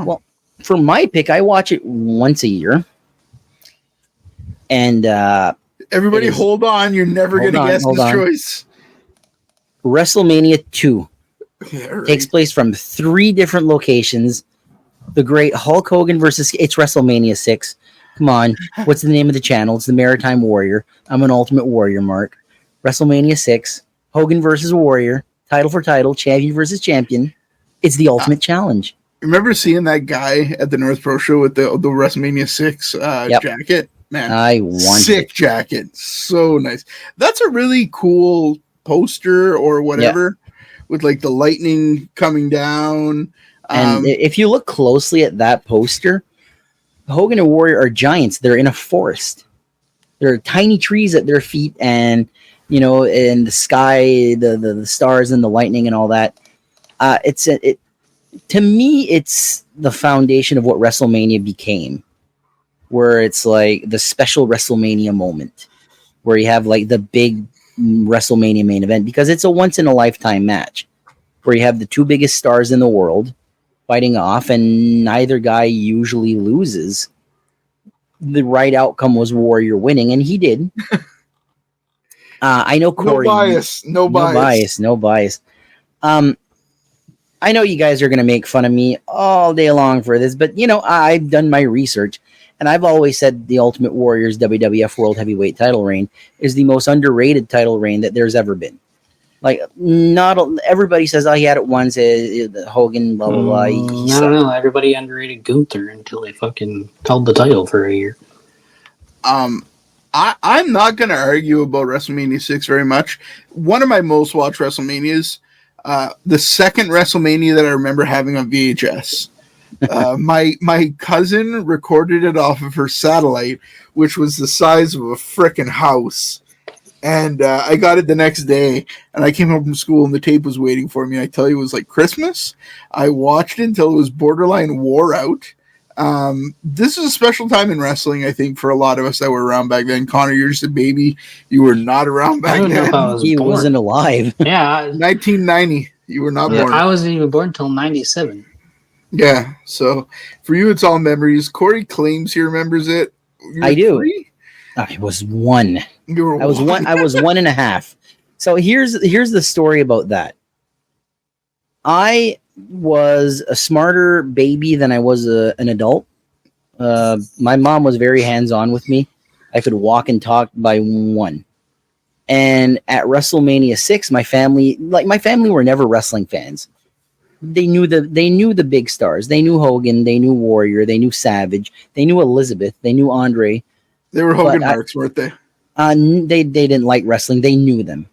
Well, for my pick, I watch it once a year. And everybody hold on. You're never going to guess this choice. WrestleMania 2 takes place from 3 different locations. The great Hulk Hogan versus... It's WrestleMania 6. Come on. What's the name of the channel? It's the Maritime Warrior. I'm an Ultimate Warrior, Mark. WrestleMania 6. Hogan versus Warrior. Title for title. Champion versus champion. It's the Ultimate Challenge. Remember seeing that guy at the North Pro show with the WrestleMania 6 jacket? Man, I want sick jacket. So nice. That's a really cool poster or whatever with like the lightning coming down. And if you look closely at that poster, Hogan and Warrior are giants. They're in a forest. There are tiny trees at their feet, and in the sky, the stars and the lightning and all that. To me, it's the foundation of what WrestleMania became, where it's like the special WrestleMania moment, where you have like the big WrestleMania main event, because it's a once in a lifetime match where you have the 2 biggest stars in the world fighting off, and neither guy usually loses. The right outcome was Warrior winning, and he did. I know Corey. No bias. I know you guys are going to make fun of me all day long for this, but I've done my research, and I've always said the Ultimate Warrior's WWF World Heavyweight title reign is the most underrated title reign that there's ever been. Like, not everybody says, he had it once, Hogan, blah, blah, blah. I don't know. Everybody underrated Gunther until they fucking held the title for a year. I'm not going to argue about WrestleMania 6 very much. One of my most watched WrestleManias, the second WrestleMania that I remember having on VHS. My cousin recorded it off of her satellite, which was the size of a frickin' house. And I got it the next day, and I came home from school, and the tape was waiting for me. I tell you, it was like Christmas. I watched it until it was borderline wore out. This is a special time in wrestling, I think, for a lot of us that were around back then. Connor, you're just a baby. You were not around back then. He wasn't alive. Yeah. 1990. You were not born. I wasn't even born until 97. Yeah, so for you, it's all memories. Corey claims he remembers it. I do. 3? I was 1. I was 1. I was 1.5. So here's the story about that. I was a smarter baby than I was an adult. My mom was very hands-on with me. I could walk and talk by 1. And at WrestleMania 6, my family were never wrestling fans. They knew the big stars. They knew Hogan. They knew Warrior. They knew Savage. They knew Elizabeth. They knew Andre. They were Hogan marks, weren't they? They didn't like wrestling. They knew them.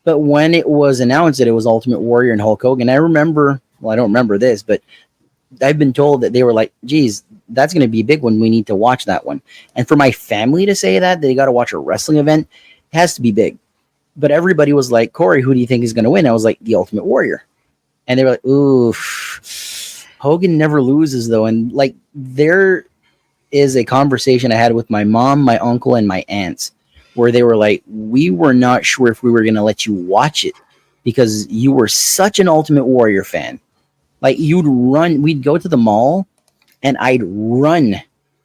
But when it was announced that it was Ultimate Warrior and Hulk Hogan, I remember, I don't remember this, but I've been told that they were like, geez, that's going to be a big one. We need to watch that one. And for my family to say that they got to watch a wrestling event, it has to be big. But everybody was like, Corey, who do you think is going to win? I was like, the Ultimate Warrior. And they were like, ooh, Hogan never loses, though. And like, there is a conversation I had with my mom, my uncle, and my aunts, where they were like, we were not sure if we were going to let you watch it because you were such an Ultimate Warrior fan. Like, you'd run, we'd go to the mall, and I'd run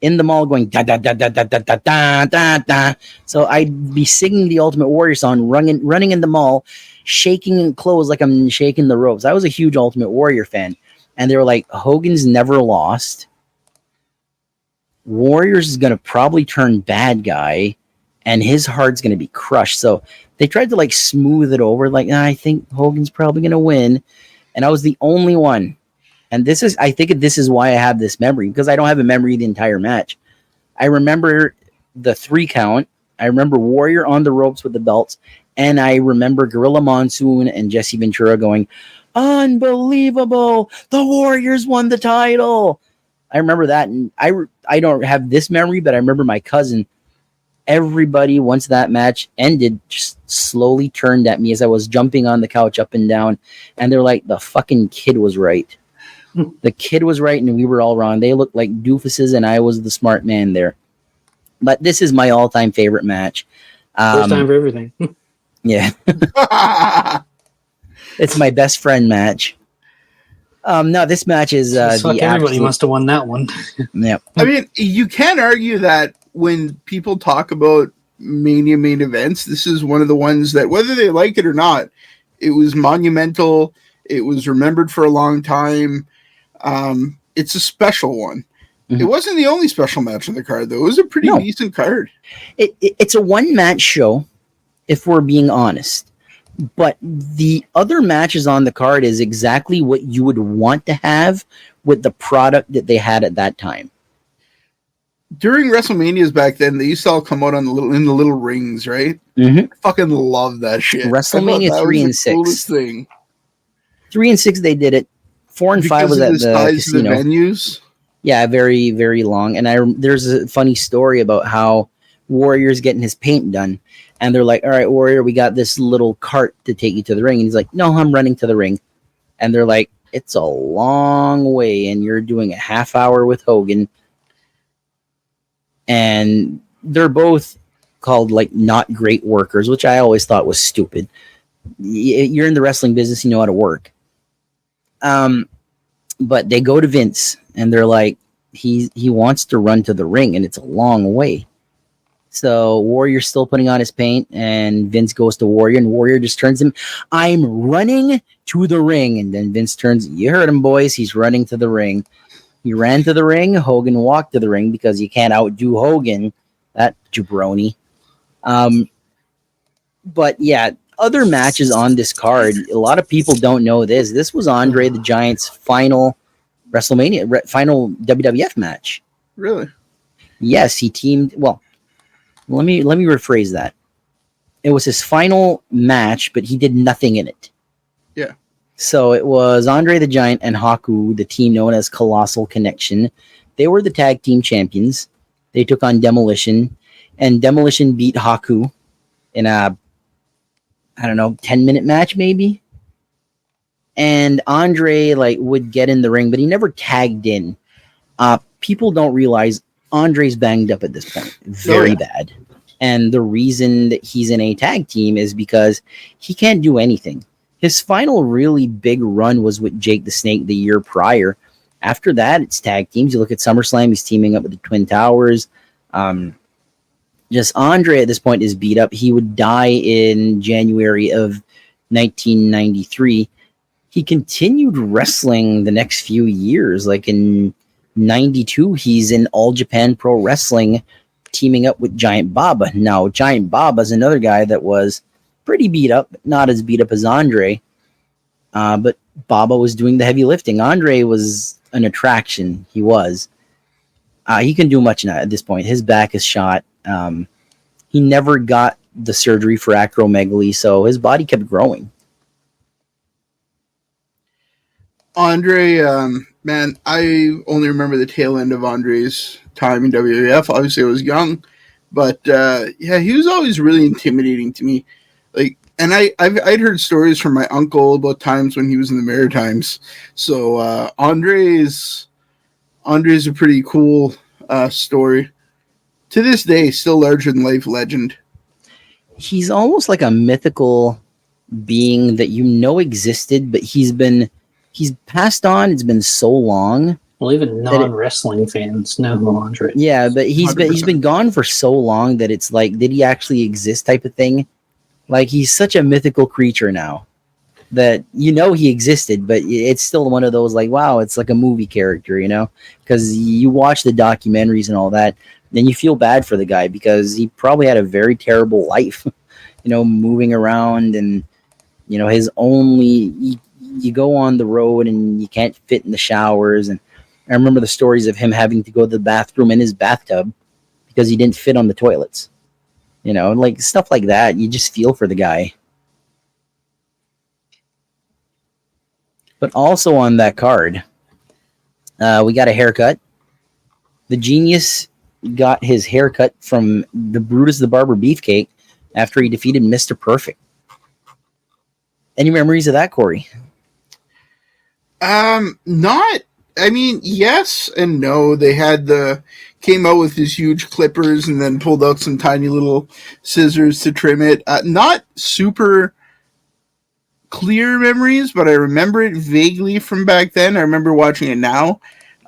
in the mall going, da, da, da, da, da, da, da, da, da, da. So I'd be singing the Ultimate Warrior song, running in the mall, shaking clothes like I'm shaking the ropes. I was a huge Ultimate Warrior fan. And they were like, Hogan's never lost. Warriors is going to probably turn bad guy, and his heart's going to be crushed. So they tried to like smooth it over. Like, I think Hogan's probably going to win. And I was the only one. And I think this is why I have this memory, because I don't have a memory of the entire match. I remember the 3 count. I remember Warrior on the ropes with the belts. And I remember Gorilla Monsoon and Jesse Ventura going, unbelievable. The Warriors won the title. I remember that. And I don't have this memory, but I remember my cousin, everybody, once that match ended, just slowly turned at me as I was jumping on the couch up and down. And they're like, the fucking kid was right. The kid was right, and we were all wrong. They looked like doofuses, and I was the smart man there. But this is my all-time favorite match. First time for everything. Yeah. It's my best friend match. No, this match is Fuck, everybody must have won that one. Yep. I mean, you can't argue that when people talk about Mania main events, this is one of the ones that, whether they like it or not, it was monumental. It was remembered for a long time. It's a special one. Mm-hmm. It wasn't the only special match on the card, though. It was a pretty decent card. It's a one-match show, if we're being honest. But the other matches on the card is exactly what you would want to have with the product that they had at that time. During WrestleManias back then, they used to all come out in the little rings, right? Mm-hmm. I fucking love that shit. WrestleMania 3 and 6. Thing. 3 and 6 they did it. 4 and 5 was at the casino. The venues. Yeah, very, very long. And there's a funny story about how Warrior's getting his paint done. And they're like, all right, Warrior, we got this little cart to take you to the ring. And he's like, no, I'm running to the ring. And they're like, it's a long way, and you're doing a half hour with Hogan. And they're both called, like, not great workers, which I always thought was stupid. You're in the wrestling business, you know how to work. But they go to Vince, and they're like, he wants to run to the ring, and it's a long way. So Warrior's still putting on his paint, and Vince goes to Warrior, and Warrior just turns him, I'm running to the ring. And then Vince turns, you heard him, boys, he's running to the ring. He ran to the ring, Hogan walked to the ring because you can't outdo Hogan, that jabroni. But yeah, other matches on this card, a lot of people don't know this. This was Andre the Giant's final WrestleMania, final WWF match. Really? Yes, he teamed, well, let me rephrase that. It was his final match, but he did nothing in it. Yeah. So it was Andre the Giant and Haku, the team known as Colossal Connection. They were the tag team champions. They took on Demolition, and Demolition beat Haku in a, 10-minute match maybe. And Andre would get in the ring, but he never tagged in. People don't realize Andre's banged up at this point, very bad. And the reason that he's in a tag team is because he can't do anything. His final really big run was with Jake the Snake the year prior. After that, it's tag teams. You look at SummerSlam, he's teaming up with the Twin Towers. Just Andre at this point is beat up. He would die in January of 1993. He continued wrestling the next few years. Like in 92, he's in All Japan Pro Wrestling, teaming up with Giant Baba. Now, Giant Baba is another guy that was pretty beat up, not as beat up as Andre, but Baba was doing the heavy lifting. Andre was an attraction. He was. He can do much now at this point. His back is shot. He never got the surgery for acromegaly, so his body kept growing. Andre, man, I only remember the tail end of Andre's time in WWF. Obviously, I was young, but yeah, he was always really intimidating to me. And I'd heard stories from my uncle about times when he was in the Maritimes. So Andre's a pretty cool story. To this day, still larger than life legend. He's almost like a mythical being that existed, but he's passed on. It's been so long. Well, even non-wrestling fans know who Andre is. Yeah, but he's been gone for so long that it's like, did he actually exist type of thing? Like, he's such a mythical creature now that he existed, but it's still one of those like, wow, it's like a movie character, because you watch the documentaries and all that, then you feel bad for the guy because he probably had a very terrible life, moving around and, his only, you go on the road and you can't fit in the showers. And I remember the stories of him having to go to the bathroom in his bathtub because he didn't fit on the toilets. Like stuff like that. You just feel for the guy. But also on that card, we got a haircut. The Genius got his haircut from the Brutus the Barber Beefcake after he defeated Mr. Perfect. Any memories of that, Corey? Yes and no. They came out with his huge clippers and then pulled out some tiny little scissors to trim it. Not super clear memories, but I remember it vaguely from back then. I remember watching it now.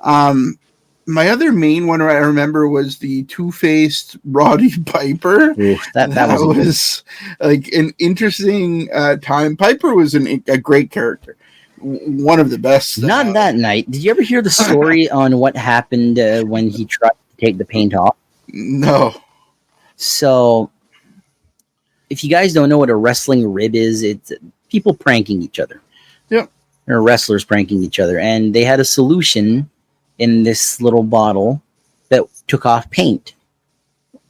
My other main one I remember was the two-faced Roddy Piper. Ooh, that was like an interesting time. Piper was a great character, one of the best. Not that night. Did you ever hear the story on what happened when he tried to take the paint off? No. So, if you guys don't know what a wrestling rib is, it's people pranking each other. Yep. Or wrestlers pranking each other. And they had a solution in this little bottle that took off paint.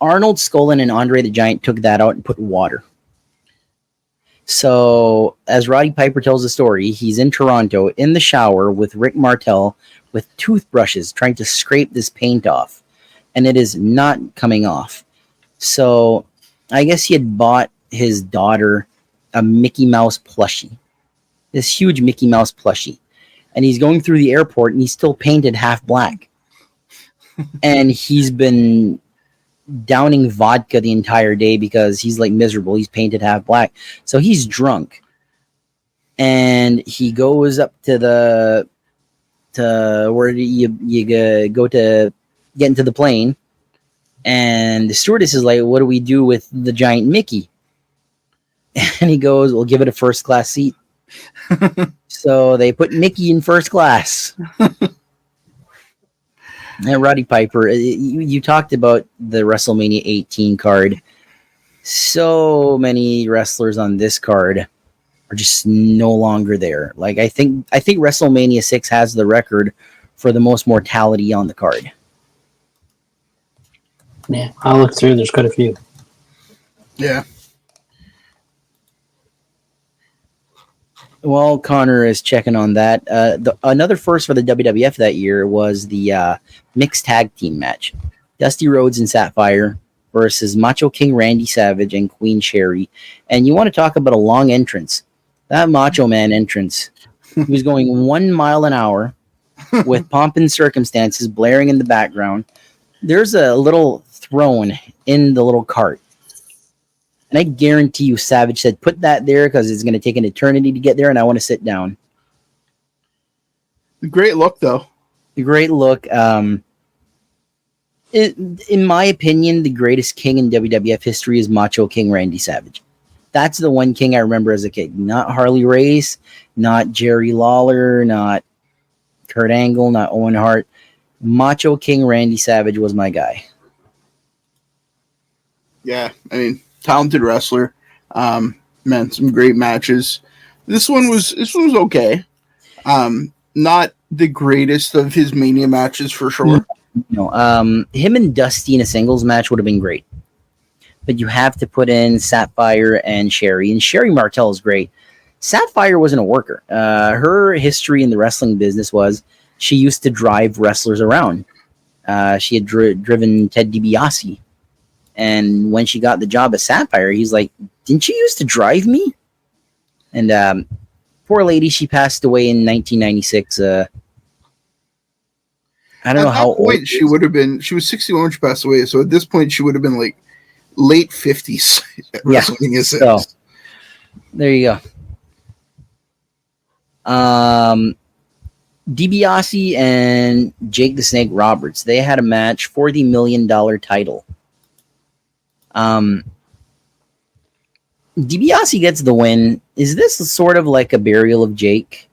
Arnold Skolin and Andre the Giant took that out and put water. So, as Roddy Piper tells the story, he's in Toronto in the shower with Rick Martel with toothbrushes trying to scrape this paint off. And it is not coming off. So, I guess he had bought his daughter a Mickey Mouse plushie. This huge Mickey Mouse plushie. And he's going through the airport and he's still painted half black. And he's been downing vodka the entire day because he's like miserable. He's painted half black. So he's drunk. And he goes up to where you go to get into the plane. And the stewardess is like, what do we do with the giant Mickey? And he goes, we'll give it a first class seat. So they put Mickey in first class. And Roddy Piper, you talked about the WrestleMania 18 card. So many wrestlers on this card are just no longer there. Like I think WrestleMania 6 has the record for the most mortality on the card. Yeah, I'll look through. There's quite a few. Yeah. Well, Connor is checking on that. Another first for the WWF that year was the mixed tag team match. Dusty Rhodes and Sapphire versus Macho King Randy Savage and Queen Sherry. And you want to talk about a long entrance. That Macho Man entrance. He was going 1 mile an hour with Pomp and Circumstances blaring in the background. There's a little throne in the little cart. And I guarantee you Savage said, put that there because it's going to take an eternity to get there and I want to sit down. Great look, though. Great look. In my opinion, the greatest king in WWF history is Macho King Randy Savage. That's the one king I remember as a kid. Not Harley Race, not Jerry Lawler, not Kurt Angle, not Owen Hart. Macho King Randy Savage was my guy. Yeah, I mean, talented wrestler. Man, some great matches. This one was okay. Not the greatest of his Mania matches for sure. No, him and Dusty in a singles match would have been great. But you have to put in Sapphire and Sherry Martel is great. Sapphire wasn't a worker. Her history in the wrestling business was she used to drive wrestlers around. She had driven Ted DiBiase. And when she got the job as Sapphire, he's like, didn't you used to drive me? And poor lady, she passed away in 1996. I don't know how old she would have been. She was 61 when she passed away. So at this point, she would have been like late 50s. Yeah. So, there you go. DiBiase and Jake the Snake Roberts, they had a match for the $1 million title. DiBiase gets the win. Is this sort of like a burial of Jake?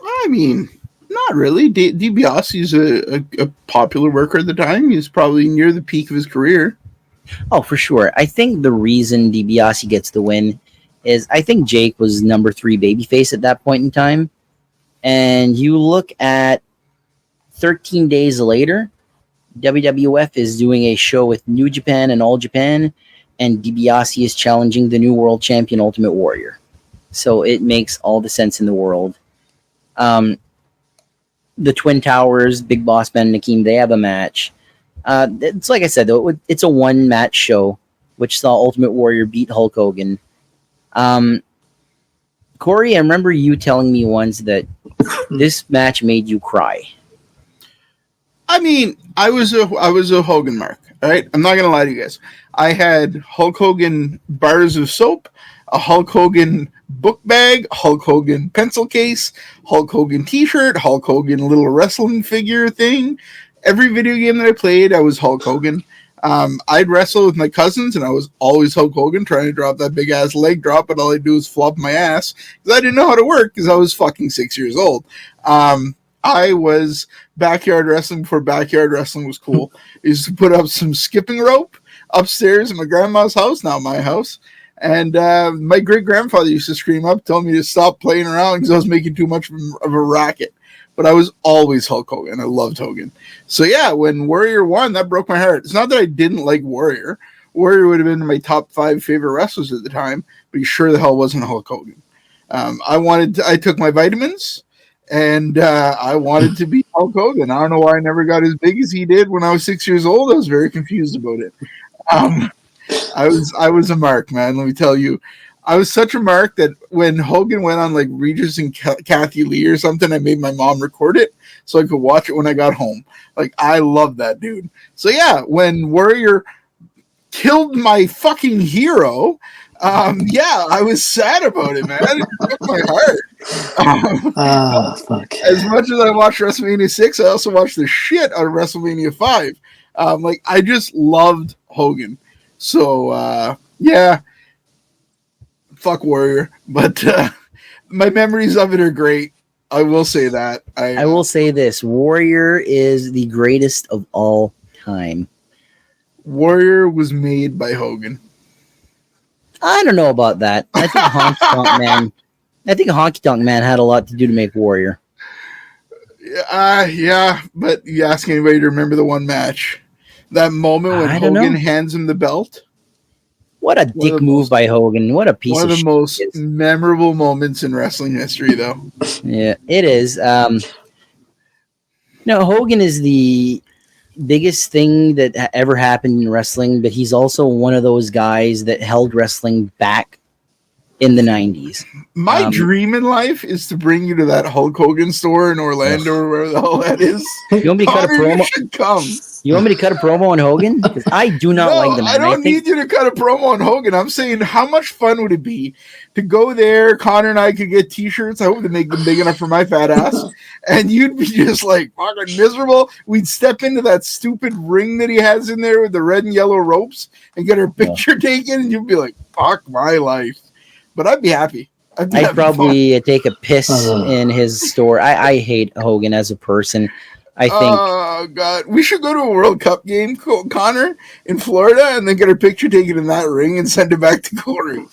I mean, not really. DiBiase is a popular worker at the time. He's probably near the peak of his career. Oh, for sure. I think the reason DiBiase gets the win is I think Jake was number 3 babyface at that point in time. And you look at 13 days later, WWF is doing a show with New Japan and All Japan, and DiBiase is challenging the new world champion Ultimate Warrior. So it makes all the sense in the world. The Twin Towers, Big Boss Man and Akeem, they have a match. It's like I said, though, it's a one-match show, which saw Ultimate Warrior beat Hulk Hogan. Corey, I remember you telling me once that this match made you cry. I mean, I was a Hogan mark. All right, I'm not gonna lie to you guys. I had Hulk Hogan bars of soap. a Hulk Hogan book bag, Hulk Hogan pencil case, Hulk Hogan t-shirt, Hulk Hogan little wrestling figure thing. Every video game that I played, I was Hulk Hogan. I'd wrestle with my cousins, and I was always Hulk Hogan trying to drop that big ass leg drop, but all I'd do is flop my ass because I didn't know how to work because I was fucking 6 years old. I was backyard wrestling before backyard wrestling was cool. I used to put up some skipping rope upstairs in my grandma's house, not my house. And my great-grandfather used to scream up, tell me to stop playing around because I was making too much of a racket. But I was always Hulk Hogan. I loved Hogan. So yeah, when Warrior won, that broke my heart. It's not that I didn't like Warrior. Warrior would have been my top 5 favorite wrestlers at the time, but he sure the hell wasn't Hulk Hogan. I took my vitamins, and I wanted to be Hulk Hogan. I don't know why I never got as big as he did when I was 6 years old. I was very confused about it. I was a mark, man. Let me tell you. I was such a mark that when Hogan went on like Regis and Kathy Lee or something, I made my mom record it so I could watch it when I got home. Like, I love that dude. So yeah, when Warrior killed my fucking hero, yeah, I was sad about it, man. It broke my heart. Fuck. As much as I watched WrestleMania 6, I also watched the shit out of WrestleMania 5. Like, I just loved Hogan. So, yeah. Fuck Warrior, but my memories of it are great. I will say that. I will say this: Warrior is the greatest of all time. Warrior was made by Hogan. I don't know about that. I think Honky Tonk Man had a lot to do to make Warrior. Yeah, but you ask anybody to remember the one match, that moment when Hogan hands him the belt. What a dick move by Hogan. What a piece of shit. One of the most memorable moments in wrestling history, though. Yeah, it is. Hogan is the biggest thing that ever happened in wrestling, but he's also one of those guys that held wrestling back in the 90s. My dream in life is to bring you to that Hulk Hogan store in Orlando or wherever the hell that is. You want me to cut a promo? You should come. You want me to cut a promo on Hogan? Because I do not like the man. I don't need you to cut a promo on Hogan. I'm saying, how much fun would it be to go there? Connor and I could get T-shirts. I hope to make them big enough for my fat ass. And you'd be just like fucking miserable. We'd step into that stupid ring that he has in there with the red and yellow ropes and get our picture taken. And you'd be like, fuck my life. But I'd be happy. I'd probably take a piss in his store. I hate Hogan as a person. I think. Oh God, we should go to a World Cup game, Connor, in Florida, and then get our picture taken in that ring and send it back to Corey.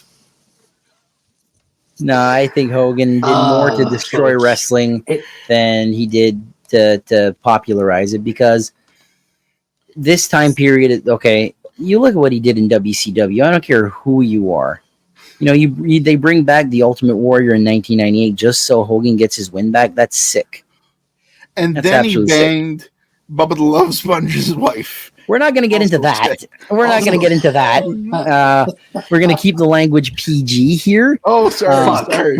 No, I think Hogan did more to destroy wrestling than he did to popularize it, because this time period. Okay, you look at what he did in WCW. I don't care who you are. They bring back the Ultimate Warrior in 1998 just so Hogan gets his win back. That's sick. And then he banged Bubba the Love Sponge's wife. We're not going to get into that. We're not going to get into that. We're going to keep the language PG here. Oh, sorry.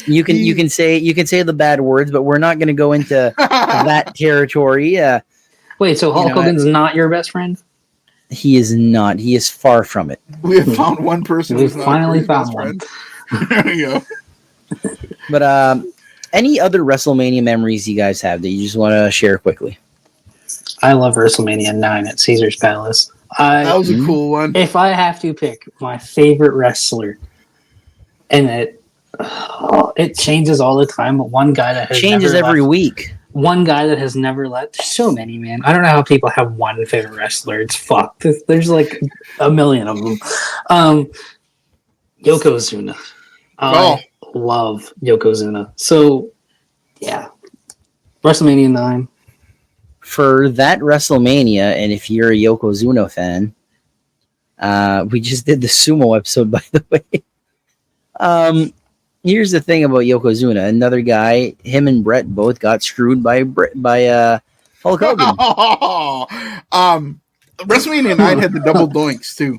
You can say the bad words, but we're not going to go into that territory. Wait, so Hulk Hogan's not your best friend? He is not. He is far from it. We have found one person. We've finally found one. There you go. But any other WrestleMania memories you guys have that you just want to share quickly? I love WrestleMania 9 at Caesar's Palace. That was a cool one. If I have to pick my favorite wrestler, and it changes all the time, but one guy that has changes every week. One guy that has never left. There's so many, man. I don't know how people have one favorite wrestler. It's fucked. There's like a million of them. Yokozuna. I love Yokozuna. So, yeah. WrestleMania 9. For that WrestleMania, and if you're a Yokozuna fan, we just did the sumo episode, by the way. Here's the thing about Yokozuna. Another guy, him and Brett both got screwed by Hulk Hogan. WrestleMania 9 had the double doinks, too.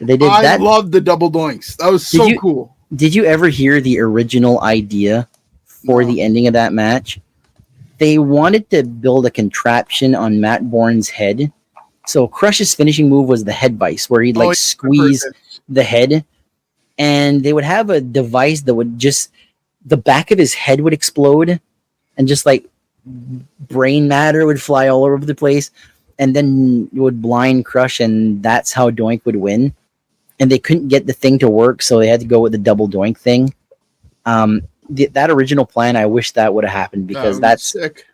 They did that. I loved the double doinks. That was so cool. Did you ever hear the original idea for the ending of that match? They wanted to build a contraption on Matt Bourne's head. So Crush's finishing move was the head vice, where he'd squeeze the head. and they would have a device that would just the back of his head would explode, and just like brain matter would fly all over the place, and then it would blind crush, and that's how Doink would win. And they couldn't get the thing to work, so they had to go with the double Doink thing. That original plan, I wish that would have happened, because that's sick.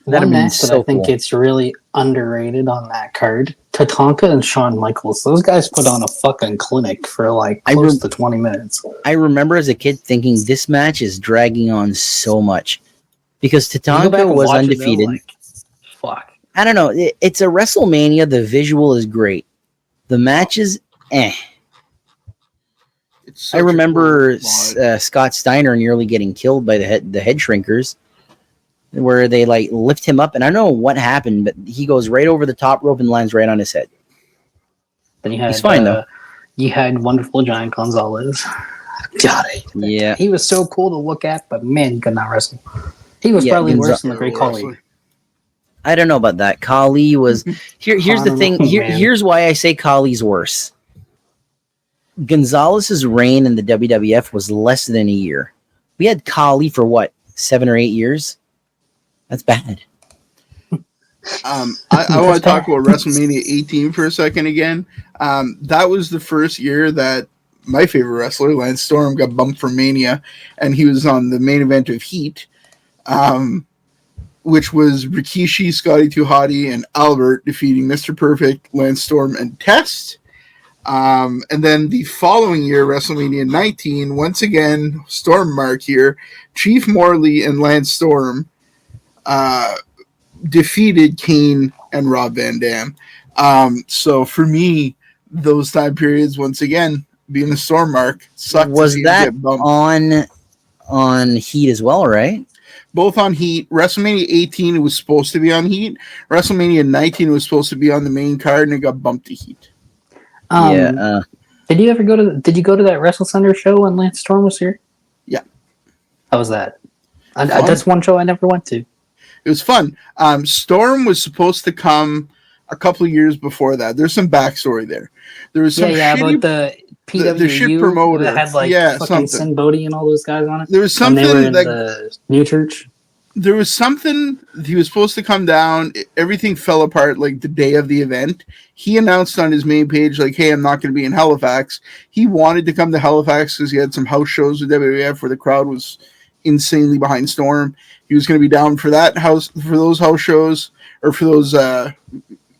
One match that I think it's really underrated on that card. Tatanka and Shawn Michaels. Those guys put on a fucking clinic for like close to 20 minutes. I remember as a kid thinking this match is dragging on so much, because Tatanka was undefeated. Fuck. I don't know. It's a WrestleMania. The visual is great. The matches, I remember Scott Steiner nearly getting killed by the head shrinkers, where they like lift him up, and I don't know what happened, but he goes right over the top rope and lands right on his head. Then you had, he's fine though. You had Wonderful Giant Gonzalez. God, yeah, he was so cool to look at, but man, he could not wrestle. He was probably worse than the Great Khali. I don't know about that. Khali was here's the thing. Here's why I say Khali's worse. Gonzalez's reign in the WWF was less than a year. We had Khali for what, 7 or 8 years? That's bad. I want to talk about WrestleMania 18 for a second again. That was the first year that my favorite wrestler, Lance Storm, got bumped from Mania, and he was on the main event of Heat, which was Rikishi, Scotty 2 Hotty, and Albert defeating Mr. Perfect, Lance Storm, and Test. And then the following year, WrestleMania 19, once again, Storm Mark here, Chief Morley and Lance Storm defeated Kane and Rob Van Dam. So for me, those time periods, once again, being the Storm Mark, sucked. Was that on Heat as well, right? Both on Heat. WrestleMania 18 it was supposed to be on Heat. WrestleMania 19 was supposed to be on the main card, and it got bumped to Heat. Did you ever go to that Wrestle Center show when Lance Storm was here? Yeah. How was that? That's one show I never went to. It was fun. Storm was supposed to come a couple of years before that. There's some backstory there. There was some but the PWU the shit promoter that had fucking Sin Bodhi and all those guys on it. There was something they were in the new church. There was something he was supposed to come down. Everything fell apart like the day of the event. He announced on his main page, like, hey, I'm not going to be in Halifax. He wanted to come to Halifax because he had some house shows with WWF where the crowd was insanely behind Storm. He was going to be down for those house shows, or for those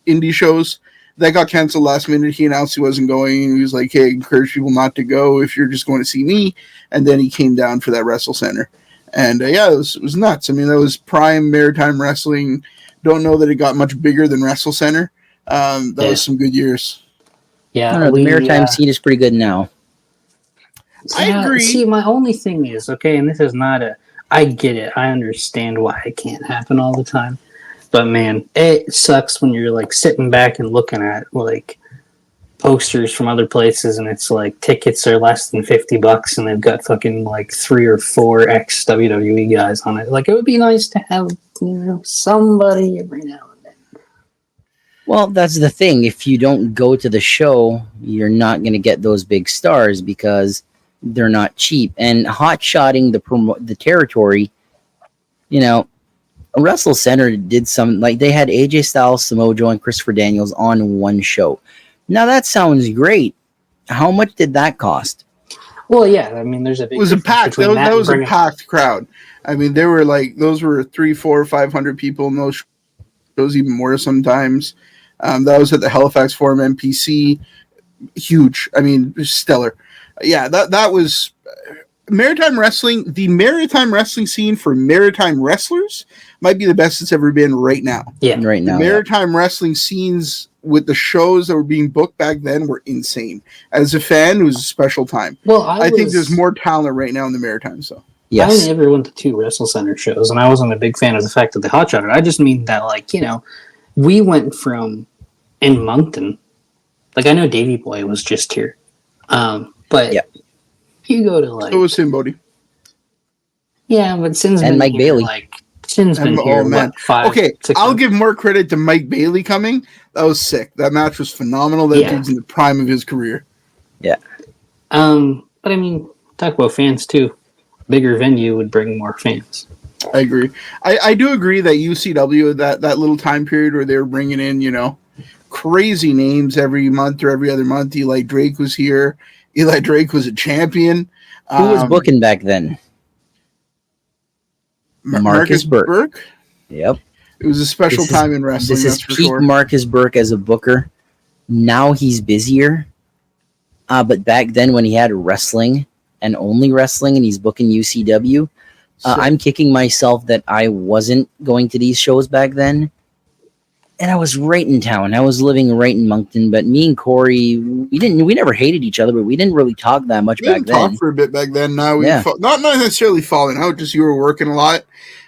indie shows. That got canceled last minute. He announced he wasn't going. He was like, hey, I encourage people not to go if you're just going to see me. And then he came down for that Wrestle Center. And it was nuts. I mean, that was prime Maritime Wrestling. Don't know that it got much bigger than Wrestle Center. That was some good years. Yeah, the Maritime scene is pretty good now. I agree. See, my only thing is, and this is not I get it. I understand why it can't happen all the time. But man, it sucks when you're like sitting back and looking at like posters from other places, and it's like tickets are less than $50, and they've got fucking like 3 or 4 ex WWE guys on it. Like, it would be nice to have somebody every now and then. Well, that's the thing. If you don't go to the show, you're not going to get those big stars because they're not cheap. And hot-shotting the territory, Wrestle Center did some, like, they had AJ Styles, Samoa Joe, and Christopher Daniels on one show. Now that sounds great. How much did that cost? Well, yeah, I mean, there's a big. It was a packed. That was a packed crowd. I mean, there were those were 300, 400, 500 people in those shows, even more sometimes. That was at the Halifax Forum MPC. Huge. I mean, stellar. Yeah, that was Maritime Wrestling. The Maritime Wrestling scene for Maritime wrestlers might be the best it's ever been right now. Yeah, right now. The Maritime Wrestling scenes with the shows that were being booked back then were insane. As a fan, it was a special time. Well, I think there's more talent right now in the Maritime. So yes. I only ever went to 2 Wrestle Center shows, and I wasn't a big fan of the fact that they hot shot it. I just mean that, we went from in Moncton. Like, I know Davey Boy was just here, but you go to so was Sin Bodhi. Yeah, but Sin's and been Mike here, Bailey. Sin's been here. Man. 5, 6 I'll months. give more credit to Mike Bailey coming. That was sick. That match was phenomenal. That dude's in the prime of his career. Yeah. But I mean, talk about fans too. Bigger venue would bring more fans. I agree. I do agree that UCW, that little time period where they were bringing in, crazy names every month or every other month. Eli Drake was here. Eli Drake was a champion. Who was booking back then? Marcus Burke. Yep. It was a special time in wrestling. This is peak Marcus Burke as a booker. Now he's busier. But back then when he had wrestling and only wrestling and he's booking UCW, I'm kicking myself that I wasn't going to these shows back then. And I was right in town. I was living right in Moncton. But me and Corey, we never hated each other, but we didn't really talk that much back then. We talked for a bit back then. Now not necessarily falling out, just you were working a lot.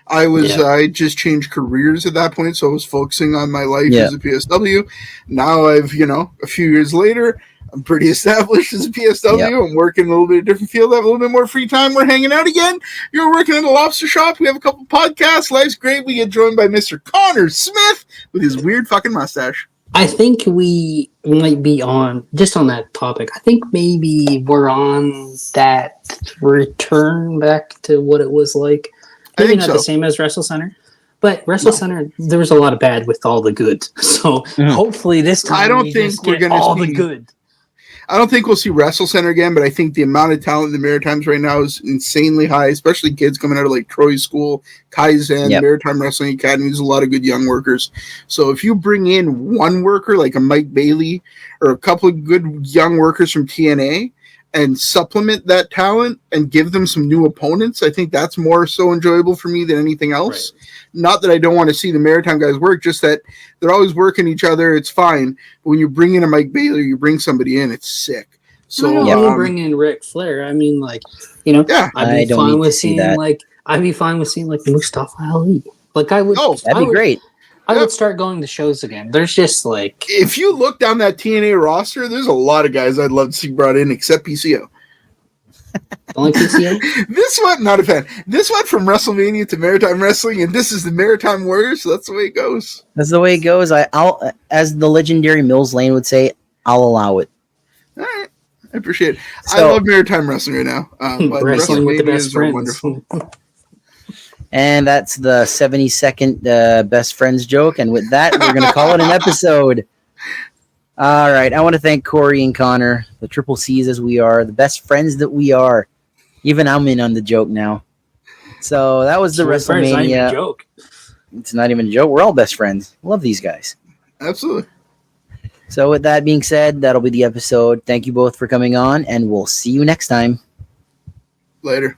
I just changed careers at that point, so I was focusing on my life as a PSW. Now I've, a few years later, I'm pretty established as a PSW. Yep. I'm working in a little bit of different field. I have a little bit more free time. We're hanging out again. You're working at a lobster shop. We have a couple podcasts. Life's great. We get joined by Mr. Connor Smith with his weird fucking mustache. I think we might be on that topic. I think maybe we're on that return back to what it was like. Maybe not the same as Wrestle Center, but Wrestle Center, there was a lot of bad with all the good. So hopefully this time I don't think we're going to all the good. I don't think we'll see Wrestle Center again, but I think the amount of talent in the Maritimes right now is insanely high, especially kids coming out of like Troy's school, Kaizen, Maritime Wrestling Academy. There's a lot of good young workers. So if you bring in one worker like a Mike Bailey or a couple of good young workers from TNA and supplement that talent and give them some new opponents, I think that's more so enjoyable for me than anything else. Right. Not that I don't want to see the Maritime guys work, just that they're always working each other. It's fine. But when you bring in a Mike Bailey, you bring somebody in, it's sick. So you bring in Ric Flair. I mean, like, I'd be fine with seeing like Mustafa Ali. Like I would. Oh, that'd be great. I would start going to shows again. There's just like, if you look down that TNA roster, there's a lot of guys I'd love to see brought in, except PCO. Don't like PCO? This one, not a fan. This went from Wrestlemania to Maritime Wrestling, and this is the Maritime Warriors, so that's the way it goes. That's the way it goes. I'll, as the legendary Mills Lane would say, I'll allow it. All right. I appreciate it. So, I love Maritime Wrestling right now. But wrestling with the best friends. Wonderful. And that's the 72nd best friends joke. And with that, we're going to call it an episode. All right. I want to thank Corey and Connor, the triple C's as we are, the best friends that we are. Even I'm in on the joke now. So that was the WrestleMania. It's not even a joke. We're all best friends. Love these guys. Absolutely. So with that being said, that'll be the episode. Thank you both for coming on, and we'll see you next time. Later.